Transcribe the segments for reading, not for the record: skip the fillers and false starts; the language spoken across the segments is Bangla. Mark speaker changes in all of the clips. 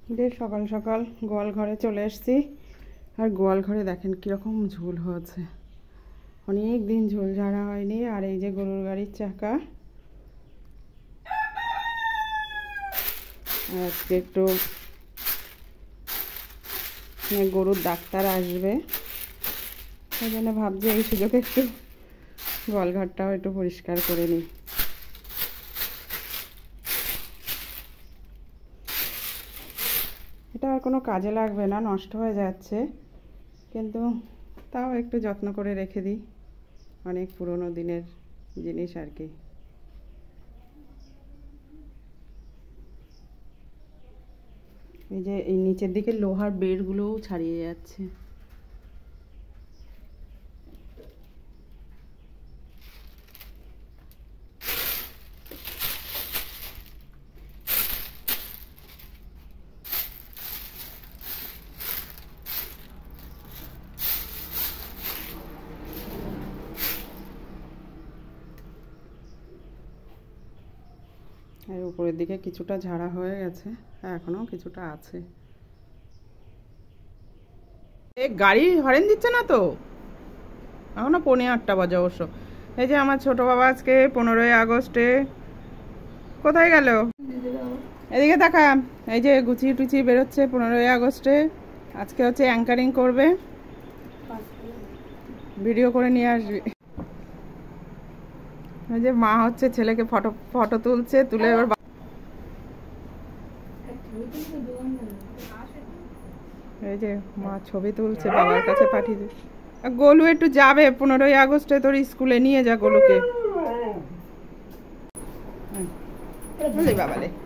Speaker 1: সকাল সকাল গোয়াল ঘরে চলে এসেছি। আর গোয়াল ঘরে দেখেন কীরকম ঝুল হয়েছে, অনেক দিন ঝুল ঝাড়া হয়নি। আর এই যে গরুর গাড়ির চাকা, আজকে একটু গরুর ডাক্তার আসবে, সেই জন্য ভাবছি এই সুযোগে একটু গোয়াল ঘরটাও একটু পরিষ্কার করে নিই। এটা আর কোনো কাজে লাগবে না, নষ্ট হয়ে যাচ্ছে, কিন্তু তাও একটু যত্ন করে রেখে দিই, অনেক পুরনো দিনের জিনিস আর কি। এই যে এই নিচের দিকে লোহার বেড়গুলোও ছাড়িয়ে যাচ্ছে। আর উপরের দিকে কিছুটা ঝাড়া হয়ে গেছে, এখনো কিছুটা আছে। এই গাড়ি হরেন দিচ্ছে না তো, এখনো 8:45 বাজে অবশ্য। এই যে আমার ছোট বাবা আজকে 15ই আগস্টে কোথায় গেল, এদিকে দেখা। এই যে গুছিয়ে টুচিয়ে বেরোচ্ছে 15ই আগস্টে, আজকে হচ্ছে অ্যাঙ্কারিং করবে, ভিডিও করে নিয়ে আসবে। এই যে মা হচ্ছে ছেলেকে ফটো তুলছে, তুলে এবার এই যে মা ছবি তুলছে, বাবার কাছে পাঠিয়ে দিচ্ছে। গোলু একটু যাবে 15ই আগস্টে, তোর স্কুলে নিয়ে যা গোলুকে।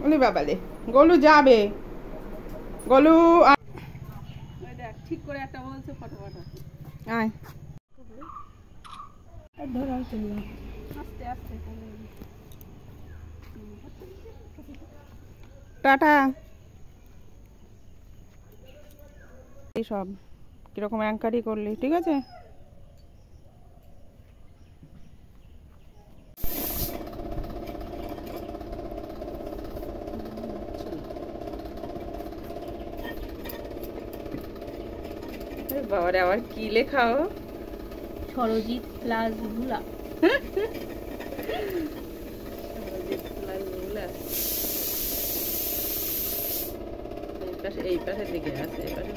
Speaker 1: ওলি বাবালে গোলু যাবে, গোলু দেখ ঠিক করে একটা বলছে ফটো আয় টাটা। এই সব কিরকম অ্যাঙ্কারি করলি, ঠিক আছে। বাবারে আবার কি লেখাও,
Speaker 2: সরজিৎ প্লাস ভুলা।
Speaker 1: এই পাশের দিকে আছে, এই পাশে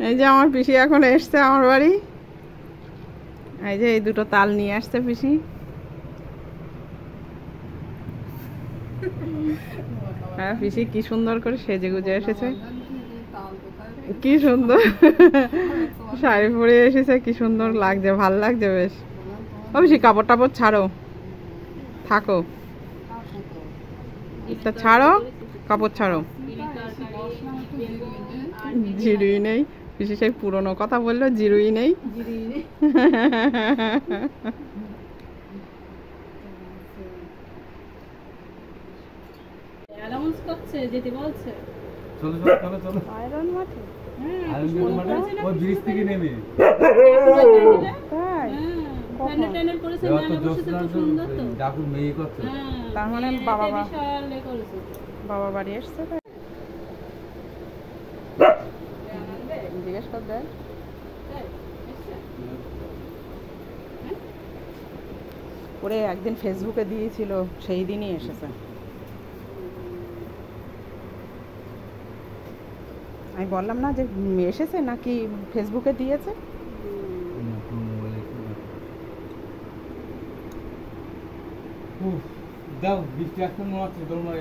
Speaker 1: এই যে আমার পিসি এখন এসছে আমার বাড়ি। এই যে এই দুটো তাল নিয়ে আসছে পিসি। হ্যাঁ পিসি কি সুন্দর করে সেজে গুজে এসেছে, কি সুন্দর শাড়ি পরে এসেছে, কি সুন্দর লাগছে, ভাল লাগছে বেশ। অবশ্যই কাপড় টাপড় ছাড়ো, থাকো তা ছাড়ো, কাপড় ছাড়ো। জিরুই নেই, পিসি সেই পুরনো কথা বললো, জিরুই নেই।
Speaker 2: অ্যানাউন্স করছে, যেতে বলছে।
Speaker 3: চলো চলো চলো চলো
Speaker 1: আয়রন মাঠে,
Speaker 3: আয়রন মাঠে ওই ব্রিজ থেকে নেমে
Speaker 1: তাই
Speaker 2: প্যানেল ট্যানেল করেছে, মেলা বসেছে, তো সুন্দর তো।
Speaker 3: ডাকুর মেয়ে করছে।
Speaker 1: তার মানে বাবা
Speaker 2: বিশাল করেছে।
Speaker 1: বাবা বাড়ি এসছে, তাই জিজ্ঞেস কর দেয়। ওরে একদিন ফেসবুকে দিয়েছিল, সেই দিনই এসেছে। আমি বললাম না যে এসেছে নাকি, ফেসবুকে দিয়েছে।
Speaker 3: দাও বৃষ্টি আসতে মনে হচ্ছে তোমার।